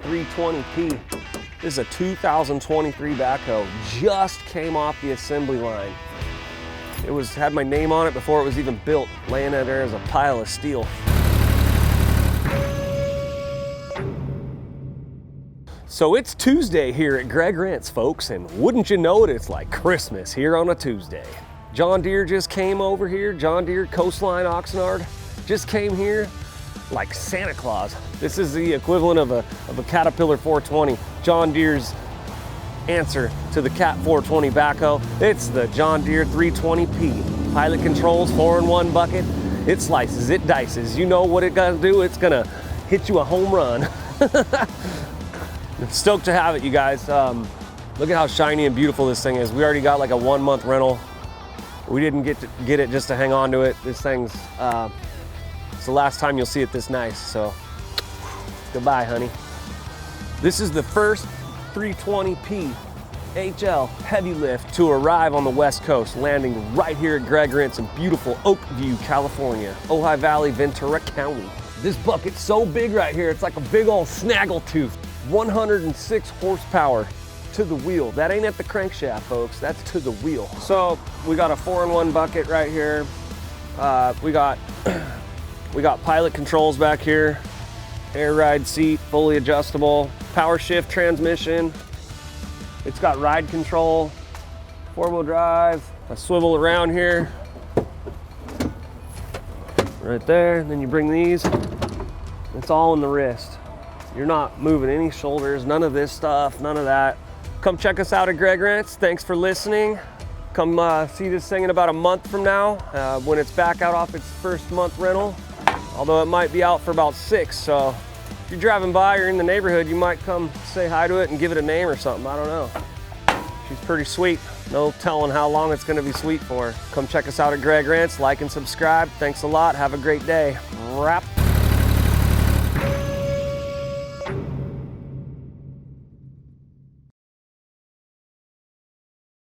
320P. This is a 2023 backhoe. Just came off the assembly line. It had my name on it before it was even built, laying there as a pile of steel. So it's Tuesday here at Greg Rent's, folks, and wouldn't you know it, it's like Christmas here on a Tuesday. John Deere just came over here. John Deere Coastline Oxnard just came here like Santa Claus. This is the equivalent of a Caterpillar 420. John Deere's answer to the Cat 420 backhoe. It's the John Deere 320P. Pilot controls, 4-in-1 bucket. It slices, it dices. You know what it gonna do? It's gonna hit you a home run. Stoked to have it, you guys. Look at how shiny and beautiful this thing is. We already got like a 1-month rental. We didn't get it just to hang on to it. This thing's, it's the last time you'll see it this nice, so goodbye, honey. This is the first 320P HL heavy lift to arrive on the West Coast, landing right here at Greg Rent's in beautiful Oakview, California, Ojai Valley, Ventura County. This bucket's so big right here, it's like a big old snaggletooth. 106 horsepower to the wheel. That ain't at the crankshaft, folks, that's to the wheel. So we got a 4-in-1 bucket right here. We got pilot controls back here, air ride seat, fully adjustable, power shift transmission. It's got ride control, 4-wheel drive, a swivel around here, right there. And then you bring these, it's all in the wrist. You're not moving any shoulders, none of this stuff, none of that. Come check us out at Greg Rent's. Thanks for listening. Come see this thing in about a month from now when it's back out off its first month rental. Although it might be out for about 6, so if you're driving by or in the neighborhood, you might come say hi to it and give it a name or something, I don't know. She's pretty sweet. No telling how long it's gonna be sweet for. Come check us out at Greg Rent's, like and subscribe. Thanks a lot, have a great day. Wrap.